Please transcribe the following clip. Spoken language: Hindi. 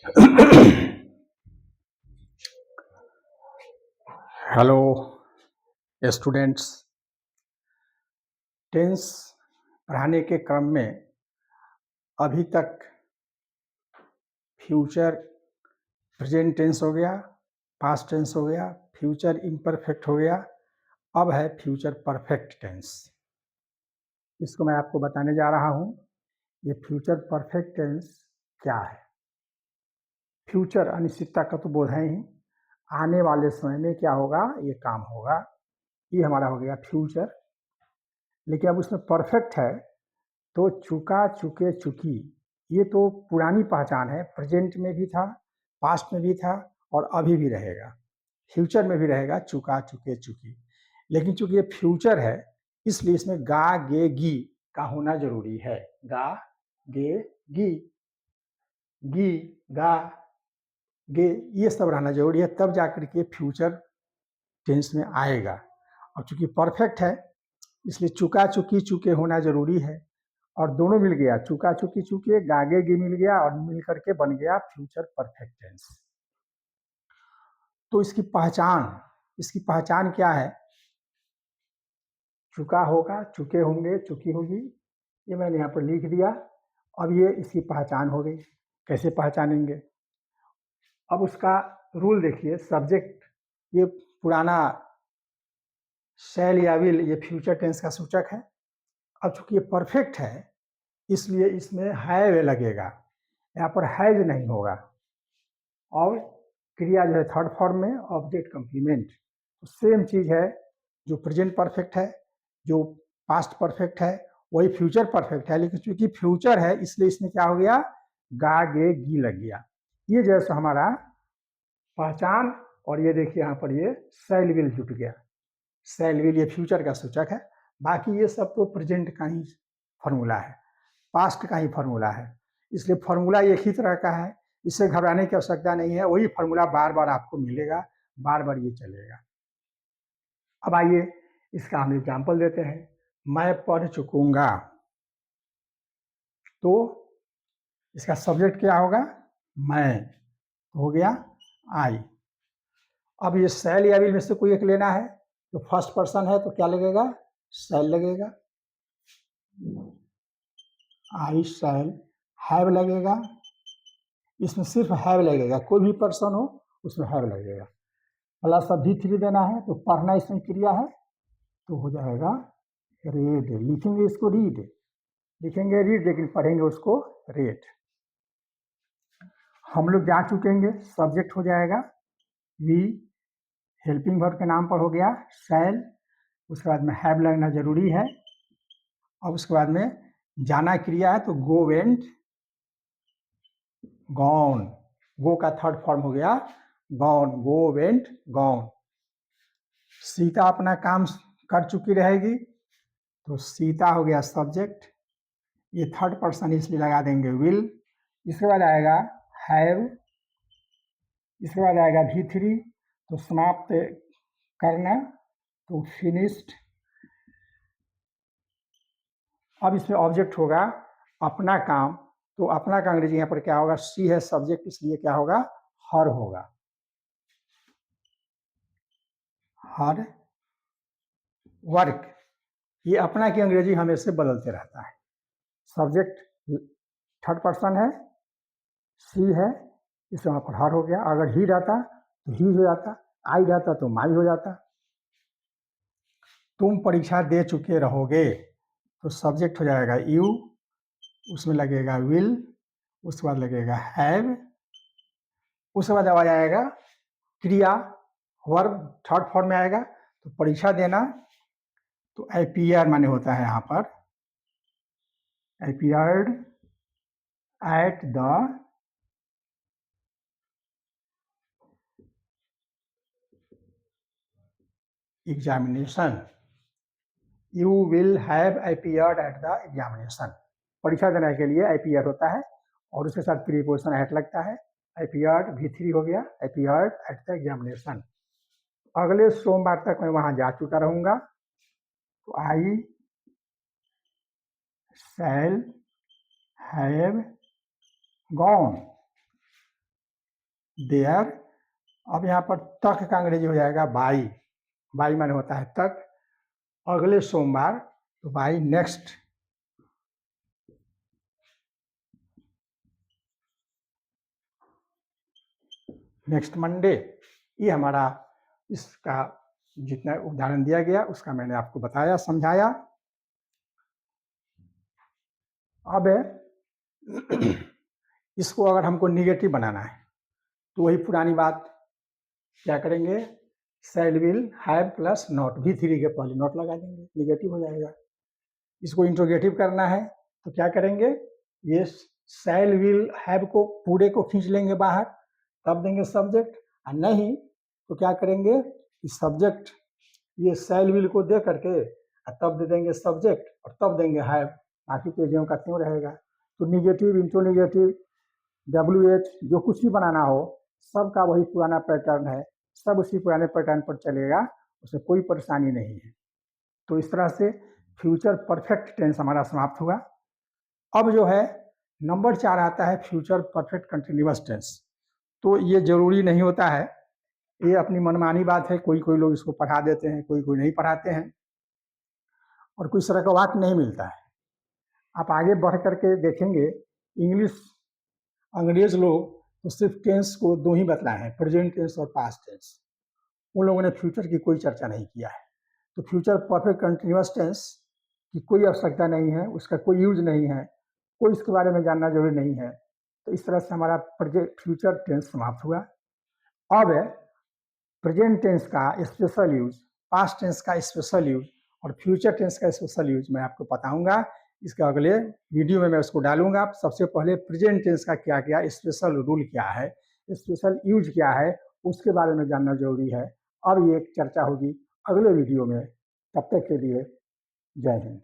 Hello students. टेंस पढ़ाने के क्रम में अभी तक फ्यूचर प्रेजेंट टेंस हो गया, पास्ट टेंस हो गया, फ्यूचर इम्परफेक्ट हो गया, अब है फ्यूचर परफेक्ट टेंस। इसको मैं आपको बताने जा रहा हूँ। ये फ्यूचर परफेक्ट टेंस क्या है। फ्यूचर अनिश्चितता का तो बोध है ही, आने वाले समय में क्या होगा, ये काम होगा, ये हमारा हो गया फ्यूचर। लेकिन अब उसमें परफेक्ट है तो चुका, चुके, चुकी, ये तो पुरानी पहचान है। प्रेजेंट में भी था, पास्ट में भी था और अभी भी रहेगा, फ्यूचर में भी रहेगा, चुका, चुके, चुकी। लेकिन चूंकि ये फ्यूचर है इसलिए इसमें गा, गे, गी का होना जरूरी है। गा, गे, गी, गी, गा, गे, ये सब रहना जरूरी है, तब जाकर के फ्यूचर टेंस में आएगा। और चूंकि परफेक्ट है इसलिए चुका, चुकी, चुके होना जरूरी है और दोनों मिल गया, चुका, चुकी, चुके, गागे, गी मिल गया और मिल करके बन गया फ्यूचर परफेक्ट टेंस। तो इसकी पहचान क्या है। चुका होगा, चुके होंगे, चुकी होगी, ये मैंने यहाँ पर लिख दिया। अब ये इसकी पहचान हो गई। कैसे पहचानेंगे, अब उसका रूल देखिए। सब्जेक्ट ये पुराना शैल या विल, ये फ्यूचर टेंस का सूचक है। अब चूंकि ये परफेक्ट है इसलिए इसमें हैव लगेगा, यहाँ पर हैज नहीं होगा। और क्रिया जो है थर्ड फॉर्म में, ऑब्जेक्ट कंप्लीमेंट। तो सेम चीज है, जो प्रेजेंट परफेक्ट है, जो पास्ट परफेक्ट है, वही फ्यूचर परफेक्ट है। लेकिन चूंकि फ्यूचर है इसलिए इसमें क्या हो गया, गा, गे, गी लग गया। ये जैसा हमारा पहचान। और ये देखिए यहाँ पर ये शैल विल जुट गया। शैल विल ये फ्यूचर का सूचक है, बाकी ये सब तो प्रेजेंट का ही फॉर्मूला है, पास्ट का ही फॉर्मूला है। इसलिए फॉर्मूला एक ही तरह का है, इससे घबराने की आवश्यकता नहीं है। वही फॉर्मूला बार बार आपको मिलेगा, बार बार ये चलेगा। अब आइए इसका हम एग्जाम्पल देते हैं। मैं पढ़ चुकूंगा, तो इसका सब्जेक्ट क्या होगा, मैं, हो गया आई। अब ये शैल या विल में से कोई एक लेना है, तो फर्स्ट पर्सन है तो क्या लगेगा, शैल लगेगा। आई शैल, हैव लगेगा, इसमें सिर्फ हैव लगेगा, कोई भी पर्सन हो उसमें हैव लगेगा। प्लस अब भी3 देना है तो पढ़ना इसमें क्रिया है, तो हो जाएगा रीड। लिखेंगे इसको रीड, लिखेंगे रीड, लेकिन पढ़ेंगे उसको रेड। हम लोग जा चुकेंगे, सब्जेक्ट हो जाएगा वी, हेल्पिंग वर्ब के नाम पर हो गया शैल, उसके बाद में हैव लगना जरूरी है। अब उसके बाद में जाना क्रिया है तो गो, वेंट, गॉन। गो का थर्ड फॉर्म हो गया गॉन, गो, वेंट, गॉन। सीता अपना काम कर चुकी रहेगी, तो सीता हो गया सब्जेक्ट, ये थर्ड पर्सन इसलिए लगा देंगे विल। इसके बाद आएगा हैव, इसके बाद आएगा भी3, तो समाप्त करना, तो फिनिश्ड। अब इसमें ऑब्जेक्ट होगा अपना काम, तो अपना का अंग्रेजी यहाँ पर क्या होगा, सी है सब्जेक्ट इसलिए क्या होगा, हर होगा, हर वर्क। ये अपना की अंग्रेजी हमेशा बदलते रहता है। सब्जेक्ट थर्ड पर्सन है, सी है, इस वहाँ पर हर हो गया। अगर ही रहता तो ही हो जाता, आई रहता तो माई हो जाता। तुम परीक्षा दे चुके रहोगे, तो सब्जेक्ट हो जाएगा यू, उसमें लगेगा विल, उसके बाद लगेगा हैव, उसके बाद आ जाएगा क्रिया, वर्ब थर्ड फॉर्म में आएगा, तो परीक्षा देना, तो अपीयर माने होता है यहाँ पर appeared at the examination, you will have appeared at the examination. परीक्षा देने के लिए अपीयर होता है और उसके साथ प्रीपोजिशन एट लगता है। अपीयर्ड भी3 हो गया, अपीयर्ड एट द एग्जामिनेशन। अगले सोमवार तक मैं वहां जा चुका रहूंगा, तो आई शैल हैव गॉन। देयर। अब यहाँ पर तक का अंग्रेजी हो जाएगा बाई। बाई माने होता है तक, अगले सोमवार, तो बाई नेक्स्ट मंडे। ये हमारा इसका जितना उदाहरण दिया गया उसका मैंने आपको बताया, समझाया। अब इसको अगर हमको निगेटिव बनाना है तो वही पुरानी बात, क्या करेंगे, शैल will have plus not, V3 के पहले नॉट लगा देंगे, निगेटिव हो जाएगा। इसको इंट्रोगेटिव करना है तो क्या करेंगे, ये शैल विल हैव को पूरे को खींच लेंगे बाहर, तब देंगे सब्जेक्ट, और नहीं तो क्या करेंगे कि सब्जेक्ट ये शैल विल को दे करके तब दे देंगे सब्जेक्ट और तब देंगे हैव, बाकी तो ज्यों का त्यों रहेगा। तो निगेटिव, इंट्रोनिगेटिव, WH जो कुछ भी बनाना हो सबका वही पुराना पैटर्न है, सब उसी पुराने पैटर्न पर चलेगा, उसमें कोई परेशानी नहीं है। तो इस तरह से फ्यूचर परफेक्ट टेंस हमारा समाप्त हुआ। अब जो है नंबर 4 आता है फ्यूचर परफेक्ट कंटिन्यूअस टेंस। तो ये जरूरी नहीं होता है, ये अपनी मनमानी बात है, कोई कोई लोग इसको पढ़ा देते हैं, कोई कोई नहीं पढ़ाते हैं, और कोई तरह का वाक्य नहीं मिलता है। आप आगे बढ़ करके देखेंगे, इंग्लिश अंग्रेज लोग तो सिर्फ टेंस को दो ही बतलाए हैं, प्रेजेंट टेंस और पास्ट टेंस। उन लोगों ने फ्यूचर की कोई चर्चा नहीं किया है। तो फ्यूचर परफेक्ट कंटिन्यूअस टेंस की कोई आवश्यकता नहीं है, उसका कोई यूज नहीं है, कोई इसके बारे में जानना जरूरी नहीं है। तो इस तरह से हमारा फ्यूचर टेंस समाप्त हुआ। अब प्रेजेंट टेंस का स्पेशल यूज, पास्ट टेंस का स्पेशल यूज और फ्यूचर टेंस का स्पेशल यूज मैं आपको बताऊंगा। इसके अगले वीडियो में मैं उसको डालूंगा। सबसे पहले प्रेजेंट टेंस का क्या क्या स्पेशल रूल क्या है, स्पेशल यूज क्या है, उसके बारे में जानना जरूरी है। अब ये चर्चा होगी अगले वीडियो में। तब तक के लिए जय हिंद।